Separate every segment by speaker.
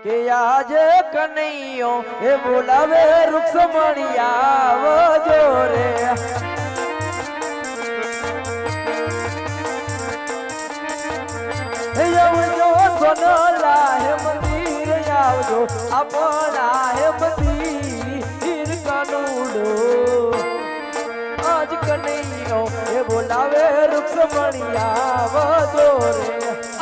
Speaker 1: કે આજે કનૈયો એ બોલાવે રૂક્ષમણી આવજો રે આવજો સોનલા હે મંદિર આવજો આપણા હે મંદિર કાનુડો આજ કનૈયો એ બોલાવે રૂક્ષમણી આવજો રે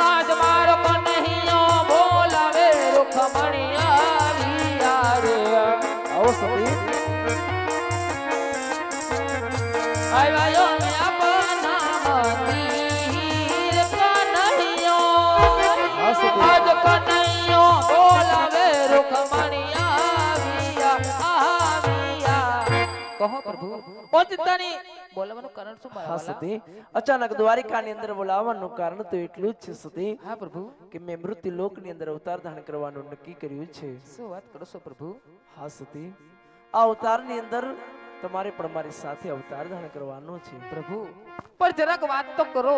Speaker 2: આજ મારો કનૈયો બોલાવે રૂખમણી આવ્યા રે
Speaker 1: આવો સતી
Speaker 2: આવ્યો ને આપના મંદિર કનૈયો
Speaker 1: હા સતી
Speaker 2: આજ કનૈયો બોલાવે રૂખમણી આવ્યા કહો પ્રભુ ઓચિતાની બોલવાનું કારણ શું મારા
Speaker 1: હા
Speaker 2: વાલા?
Speaker 1: સતી અચાનક દ્વારિકાની અંદર બોલાવવાનું કારણ તો એટલું જ છે સતી
Speaker 2: હા પ્રભુ
Speaker 1: કે મેં મૃત્યુ લોકની અંદર અવતાર ધારણ કરવાનું નક્કી કર્યું છે
Speaker 2: શું વાત કરો છો પ્રભુ?
Speaker 1: હા સતી આ અવતારની અંદર તમારે પણ મારી સાથે અવતાર ધારણ કરવાનો છે
Speaker 2: પ્રભુ પણ જરાક વાત તો કરો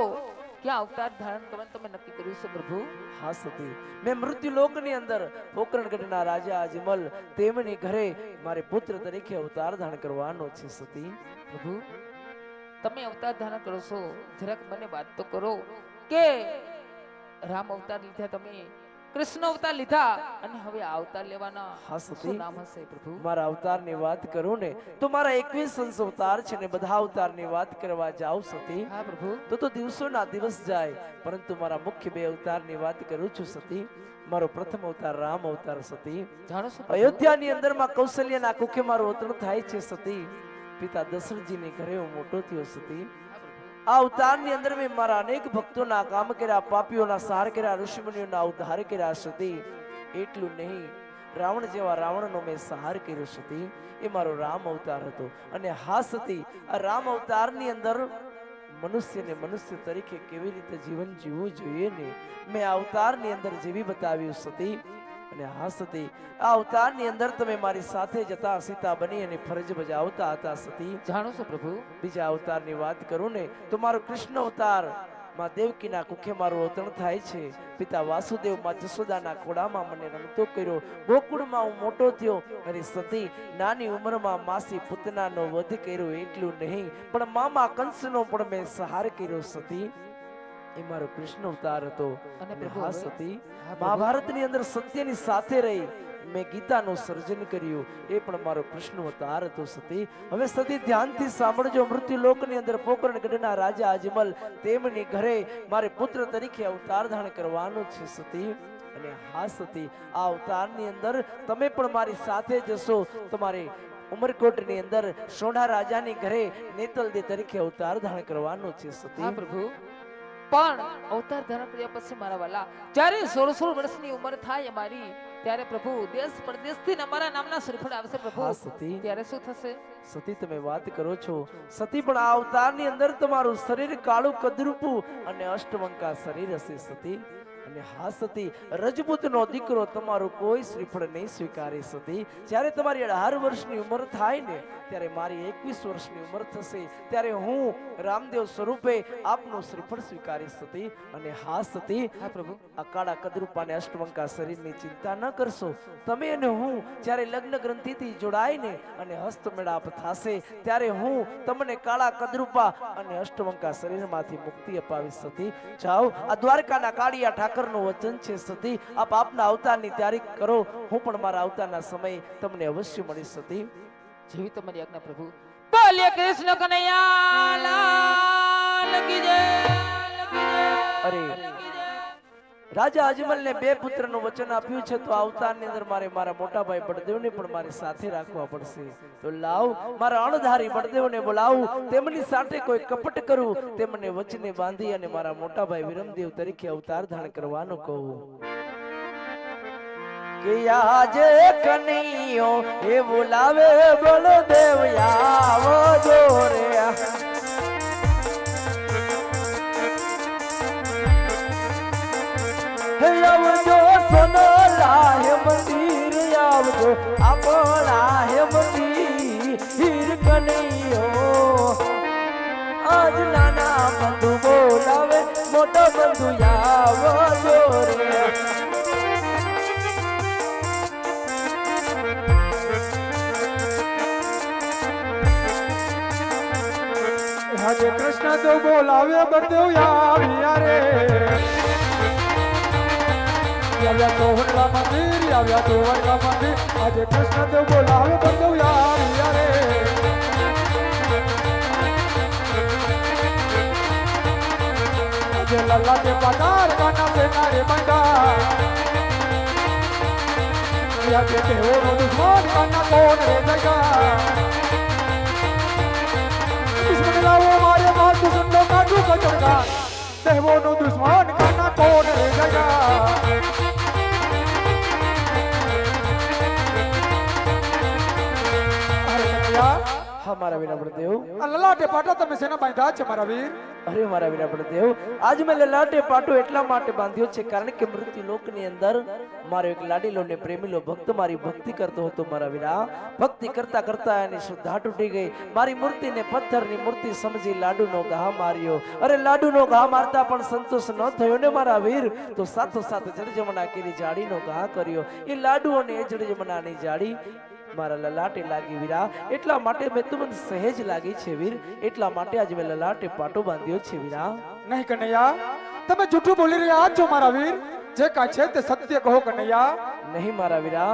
Speaker 2: ક્યાં અવતાર ધારણ કરવાનું તમે નક્કી કર્યું છે પ્રભુ?
Speaker 1: હા સતી મેં મૃત્યુ લોકની અંદર પોકરણગઢના રાજા અજમલ તેમની ઘરે મારે પુત્ર તરીકે અવતાર ધારણ કરવાનો છે સતી
Speaker 2: પ્રભુ તમે અવતાર ધારણ કરો છો જરાક મને વાત તો કરો કે રામ અવતાર લીધા તમે કૃષ્ણ અવતાર લીધા અને હવે આ અવતાર લેવાના
Speaker 1: હા સતી
Speaker 2: શું નામ હશે પ્રભુ?
Speaker 1: મારા અવતારની વાત કરું ને તો મારા 21 અવતાર છે ને બધા અવતારની વાત કરવા જાવ સતી
Speaker 2: હા પ્રભુ
Speaker 1: તો દિવસોના દિવસ જાય પરંતુ મારા મુખ્ય બે અવતારની વાત કરું છું સતી મારો પ્રથમ અવતાર રામ અવતાર સતી
Speaker 2: જાણો છો પ્રભુ?
Speaker 1: અયોધ્યાની અંદરમાં કૌશલ્યના કુખે મારું અવતરણ થાય છે સતી પિતા દશરથજીની ઘરે હું મોટો થયો સતી આ અવતારની અંદર મેં મારા અનેક ભક્તોના કામ કર્યા પાપીઓના સહાર કર્યા ઋષિમુનિઓના ઉદ્ધાર કર્યા સતી એટલું નહીં રાવણ જેવા રાવણનો મેં સહાર કર્યો સતી એ મારો રામ અવતાર હતો અને હા સતી આ રામ અવતારની અંદર મનુષ્યને મનુષ્ય તરીકે કેવી રીતે જીવન જીવવું જોઈએ ને મેં આ અવતારની અંદર જીવી બતાવ્યું સતી અને હા સતી આ અવતારની અંદર તમે મારી સાથે જતા સીતા બની અને ફરજ બજાવતા હતા સતી
Speaker 2: જાણો છો પ્રભુ?
Speaker 1: બીજા અવતારની વાત કરું ને તો મારો કૃષ્ણ અવતાર માં દેવકીના કુખે મારું અવતરણ થાય છે પિતા વાસુદેવ માં જશોદાના ખોડામાં મને રમતો કર્યો ગોકુળમાં હું મોટો થયો અને સતી નાની ઉંમરમાં માસી પૂતનાનો વધ કર્યો એટલું નહીં પણ મામા કંસનો પણ મેં સહાર કર્યો સતી એ મારો કૃષ્ણ અવતાર હતો
Speaker 2: અને
Speaker 1: અને
Speaker 2: પ્રભુ
Speaker 1: હા
Speaker 2: હવે?
Speaker 1: સતી
Speaker 2: હા પ્રભુ.
Speaker 1: મહાભારતની અંદર સત્યની સાથે રહી મેં ગીતાનું સર્જન કર્યું એ પણ મારો કૃષ્ણ અવતાર હતો સતી હવે સતી ધ્યાનથી સાંભળજો મૃત્યુ લોકની અંદર પોકરણગઢના રાજા અજમલ તેમની ઘરે મારે પુત્ર તરીકે અવતાર ધારણ કરવાનું છે સતી અને હા સતી આ અવતારની અંદર તમે પણ મારી સાથે જશો તમારે ઉમરકોટની અંદર સોઢા રાજાની ઘરે નેતલદે તરીકે અવતાર ધારણ કરવાનો છે સતી
Speaker 2: હા પ્રભુ પણ અવતાર ધારણ કર્યા પછી મારા વાલા જ્યારે 16 વર્ષની ઉંમર થાય અમારી ત્યારે પ્રભુ દેશ પરદેશથી અમારા નામના શ્રીફળ આવશે પ્રભુ
Speaker 1: હા સતી
Speaker 2: ત્યારે શું થશે?
Speaker 1: સતી તમે વાત કરો છો સતી પણ આ અવતારની અંદર તમારું શરીર કાળું કદરૂપું અને અષ્ટવંકા શરીર હશે સતી અને હા સતી રજપૂતનો દીકરો તમારું કોઈ શ્રીફળ નહીં સ્વીકારે સતી જ્યારે તમારી 18 વર્ષની ઉંમર થાય ને ત્યારે મારી 21 વર્ષની ઉંમર થશે ત્યારે હું રામદેવ સ્વરૂપે આપનું શ્રીફળ સ્વીકારીશ સતી અને હા સતી
Speaker 2: હા પ્રભુ
Speaker 1: આ કાળા કદરૂપા અને અષ્ટવંકા શરીરની ચિંતા ન કરશો તમે અને હું જ્યારે લગ્ન ગ્રંથિથી જોડાઈને અને હસ્તમેળાપ થશે ત્યારે હું તમને કાળા કદરૂપા અને અષ્ટવંકા શરીરમાંથી મુક્તિ અપાવીશ સતી જાઓ આ દ્વારકાના કાળિયા ઠાકરનું વચન છે સતી આપ આપના અવતારની તારીખ કરો હું પણ મારા અવતારના સમય તમને અવશ્ય મળીશ સતી
Speaker 2: જેવી તમારી આજ્ઞા પ્રભુ બોલે કૃષ્ણ કનૈયા લાલ કી જય
Speaker 1: અરે રાજા અજમલને 2 પુત્રનું વચન આપ્યું છે તો આ અવતારની અંદર મારે મારા મોટા ભાઈ બળદેવને પણ મારી સાથે રાખવા પડશે તો લાવ મારા અણધારી બળદેવને બોલાવું તેમની સાથે કોઈ કપટ કરું તેમને વચને બાંધી અને મારા મોટા ભાઈ વિરમદેવ તરીકે અવતાર ધારણ કરવાનું કહું કે આજે કનૈયો એ બોલાવે બળદેવ આવજો રે આવજો સોનલા હે મંદિર આવજો આપણા હે મંદિર કનૈયો આજ નાના બંધુ બોલાવે મોટો બંધુ આવજો રે
Speaker 3: આજે કૃષ્ણ દેવ બોલાવે બળદેવ આવ્યા રે આવ્યા સોહનલા મંદિર આવ્યા દેવળના મંદિર આજે કૃષ્ણ દેવ બોલાવે બળદેવ આવ્યા રે આજે લલ્લા કે પગાર કાના સેના રે બંદા આજે દેવોનો દુશ્મન કાના કોણ રે જગા દુશ્મન લાવો મારે માર દુશ્મન નો કાઢું કચરગા દેવોનો દુશ્મન કાના કોણ રે જગા
Speaker 1: હા મારા વીરા બળદેવ,
Speaker 3: આ લલાટે પાટા તમે શેના બાંધ્યા છે મારા વીર?
Speaker 1: અરે મારા વીરા બળદેવ, આજ મેં લલાટે પાટો એટલા માટે બાંધ્યો છે કારણ કે મૃત્યુ લોકની અંદર મારો એક લાડીલો ને પ્રેમીલો ભક્ત મારી ભક્તિ કરતો હતો મારા વીરા. ભક્તિ કરતા કરતા એની શ્રદ્ધા તૂટી ગઈ. મારી મૂર્તિને પથ્થરની મૂર્તિ સમજી લાડુનો ઘા માર્યો. અરે લાડુનો ઘા મારતા પણ સંતોષ ન થયો ને મારા વીર, તો સાથો સાથ જળજમણા કેરી જાડીનો ઘા કર્યો. એ લાડુ અને એ જળજમણાની જાડી મારા લલાટે લાગી વીરા. એટલા માટે મેં તમને સહેજ લાગી છે વીર, એટલા માટે આજ મેં લલાટે પાટો બાંધ્યો છે વીરા.
Speaker 3: નહીં કનૈયા, તમે જૂઠું બોલી રહ્યા છો મારા વીર. જે કાંઈ છે તે સત્ય કહો કનૈયા.
Speaker 1: નહીં મારા વીરા,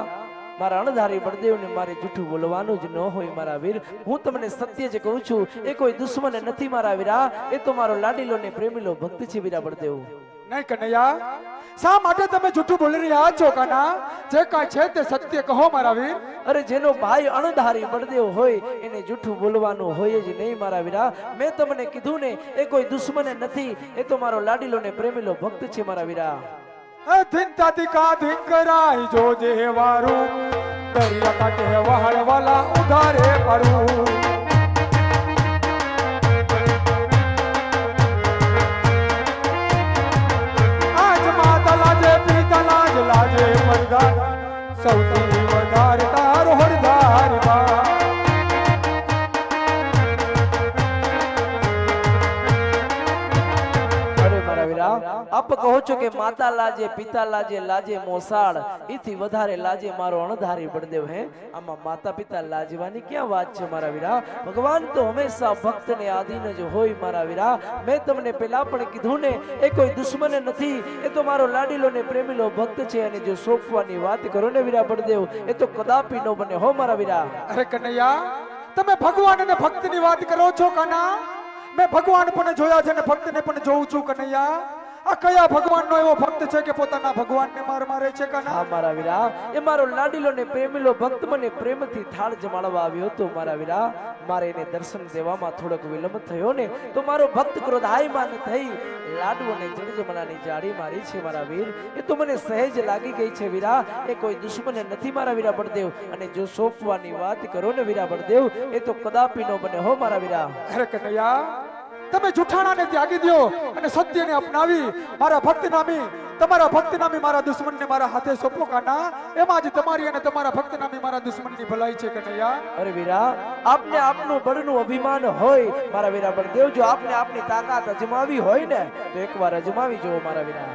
Speaker 1: મારા અણધારી બળદેવને મારે જૂઠું બોલવાનું જ ન હોય મારા વીર. હું તમને સત્ય જ કહું છું, એ કોઈ દુશ્મન નથી મારા વીરા, એ તો મારો લાડીલો ને પ્રેમીલો ભક્ત છે વીરા બળદેવ.
Speaker 3: નહીં કનૈયા, શા માટે તમે જૂઠું બોલી રહ્યા છો કાના? જે કાંઈ છે તે સત્ય કહો મારા વીર.
Speaker 1: અરે જેનો ભાઈ અણધારી બળદેવ હોય એને જૂઠું બોલવાનું હોય જ નહીં મારા વીરા. મેં તમને કીધું ને, એ કોઈ દુશ્મન નથી, એ તો મારો લાડીલો ને પ્રેમીલો ભક્ત છે મારા વીરા.
Speaker 3: ધીંતાથી કા ધીંકરાય જો જે વારું દરિયા કાંઠે વહાણવાલા ઉધારે પાડું. આજ માતા લાજે પિતા લાજ લાજે મરદાર સૌથી વધારે તારો હરદાર બા.
Speaker 1: આપ કહો છો કે માતા લાજે પિતા લાજે લાજે મોસાળ, એથી વધારે લાજે મારો અણધારી બળદેવ. હે આમાં માતા પિતા લાજવાની ક્યાં વાત છે મારા વીરા? ભગવાન તો હંમેશા ભક્તને આધીન જ હોય મારા વીરા. મેં તમને પેલા પણ કીધું ને, એ કોઈ દુશ્મન નથી, એ તો મારો લાડીલો ને પ્રેમીલો ભક્ત છે. અને જો સોંપવાની વાત કરો ને વીરા બળદેવ, એ તો કદાપી નો બને હો મારા વીરા.
Speaker 3: અરે કનૈયા, તમે ભગવાન અને ભક્તની વાત કરો છો કાના? મેં ભગવાન પણ જોયા છે અને ભક્તને પણ જોઉં છું કનૈયા. આ કયા ભગવાનનો એવો ભક્ત છે કે પોતાના ભગવાનને માર મારે છે કાના?
Speaker 1: હા મારા વીરા, એ મારો લાડીલો ને પ્રેમીલો ભક્ત મને પ્રેમથી થાળ જમાડવા આવ્યો હતો મારા વીરા. મારે એને દર્શન દેવામાં થોડોક વિલંબ થયો ને, તો મારો ભક્ત ક્રોધાયમાન થઈ લાડુ અને જળજમણાની જાળી મારી છે મારા વીર. એ તો મને સહેજ લાગી ગઈ છે વીરા, એ કોઈ દુશ્મન નથી મારા વીરા બળદેવ. અને જો સોંપવાની વાત કરો ને વીરા બળદેવ, એ તો કદાપી નો બને હો મારા વીરા.
Speaker 3: અરે કનૈયા, તમે જુઠાણાને ત્યાગી દો અને સત્યને અપનાવી મારા ભક્ત નામી, તમારા ભક્ત નામી મારા દુશ્મનને મારા હાથે સોંપો કાના. એમાં જ તમારી અને તમારા ભક્ત નામી મારા દુશ્મનની ભલાઈ છે કનૈયા.
Speaker 1: અરે વીરા, આપને આપનું બળનું અભિમાન હોય મારા વીરા બળદેવ. જો આપને આપની તાકાત અજમાવી હોય ને, તો એકવાર અજમાવી જુઓ મારા વીરા.